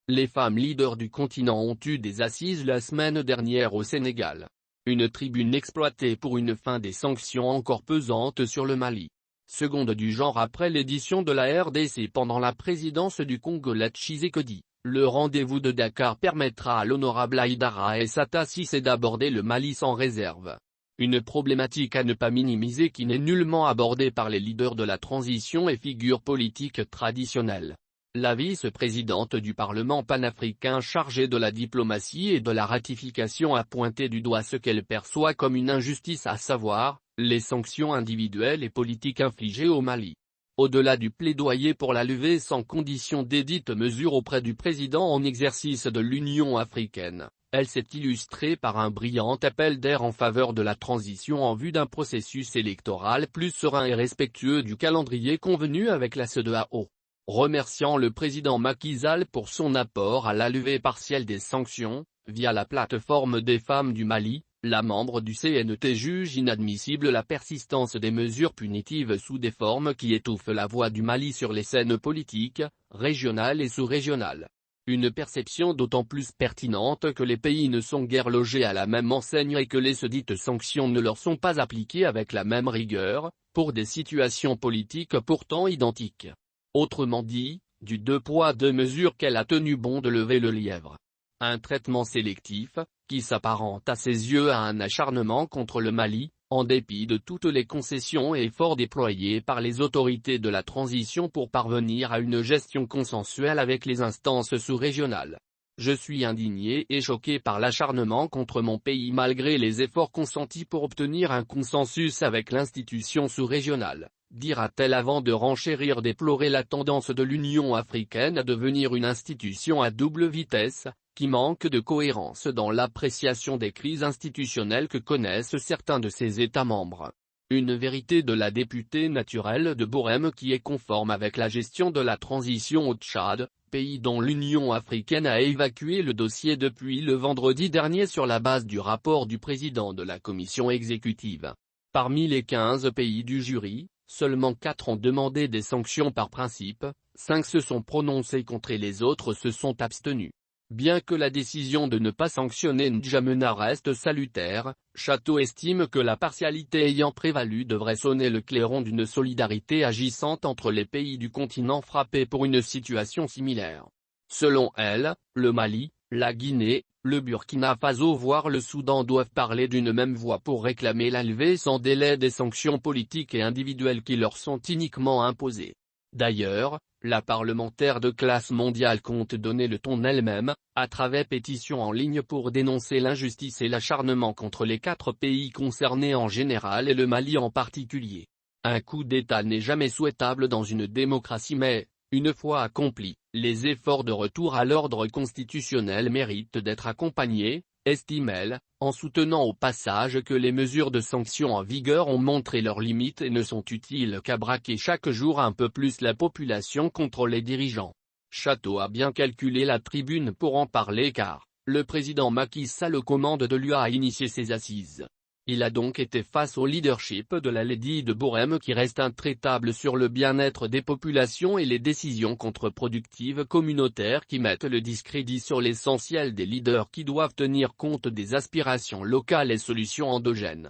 Les femmes leaders du continent ont eu des assises la semaine dernière au Sénégal. Une tribune exploitée pour une fin des sanctions encore pesantes sur le Mali. Seconde du genre après l'édition de la RDC pendant la présidence du Congolais Tshisekedi, le rendez-vous de Dakar permettra à l'honorable Haïdara Essata Cissé d'aborder le Mali sans réserve. Une problématique à ne pas minimiser qui n'est nullement abordée par les leaders de la transition et figures politiques traditionnelles. La vice-présidente du Parlement panafricain chargée de la diplomatie et de la ratification a pointé du doigt ce qu'elle perçoit comme une injustice, à savoir, les sanctions individuelles et politiques infligées au Mali. Au-delà du plaidoyer pour la levée sans condition desdites mesures auprès du président en exercice de l'Union africaine, elle s'est illustrée par un brillant appel d'air en faveur de la transition en vue d'un processus électoral plus serein et respectueux du calendrier convenu avec la CEDEAO. Remerciant le président Macky Sall pour son apport à la levée partielle des sanctions, via la plateforme des femmes du Mali, la membre du CNT juge inadmissible la persistance des mesures punitives sous des formes qui étouffent la voix du Mali sur les scènes politiques, régionales et sous-régionales. Une perception d'autant plus pertinente que les pays ne sont guère logés à la même enseigne et que les dites sanctions ne leur sont pas appliquées avec la même rigueur, pour des situations politiques pourtant identiques. Autrement dit, du deux poids deux mesures qu'elle a tenu bon de lever le lièvre. Un traitement sélectif, qui s'apparente à ses yeux à un acharnement contre le Mali, en dépit de toutes les concessions et efforts déployés par les autorités de la transition pour parvenir à une gestion consensuelle avec les instances sous-régionales. Je suis indigné et choqué par l'acharnement contre mon pays malgré les efforts consentis pour obtenir un consensus avec l'institution sous-régionale, dira-t-elle avant de renchérir déplorer la tendance de l'Union africaine à devenir une institution à double vitesse, qui manque de cohérence dans l'appréciation des crises institutionnelles que connaissent certains de ses États membres. Une vérité de la députée naturelle de Borem qui est conforme avec la gestion de la transition au Tchad, pays dont l'Union africaine a évacué le dossier depuis le vendredi dernier sur la base du rapport du président de la commission exécutive. Parmi les 15 pays du jury, seulement 4 ont demandé des sanctions par principe, 5 se sont prononcés contre et les autres se sont abstenus. Bien que la décision de ne pas sanctionner N'Djamena reste salutaire, Château estime que la partialité ayant prévalu devrait sonner le clairon d'une solidarité agissante entre les pays du continent frappés pour une situation similaire. Selon elle, le Mali, la Guinée, le Burkina Faso voire le Soudan doivent parler d'une même voix pour réclamer la levée sans délai des sanctions politiques et individuelles qui leur sont iniquement imposées. D'ailleurs, la parlementaire de classe mondiale compte donner le ton elle-même, à travers pétition en ligne pour dénoncer l'injustice et l'acharnement contre les 4 pays concernés en général et le Mali en particulier. Un coup d'État n'est jamais souhaitable dans une démocratie mais, une fois accomplis, les efforts de retour à l'ordre constitutionnel méritent d'être accompagnés, estime-t-elle, en soutenant au passage que les mesures de sanctions en vigueur ont montré leurs limites et ne sont utiles qu'à braquer chaque jour un peu plus la population contre les dirigeants. Château a bien calculé la tribune pour en parler car, le président Macky Sall aux commandes de l'UA a initié ces assises. Il a donc été face au leadership de la Lady de Borem qui reste intraitable sur le bien-être des populations et les décisions contre-productives communautaires qui mettent le discrédit sur l'essentiel des leaders qui doivent tenir compte des aspirations locales et solutions endogènes.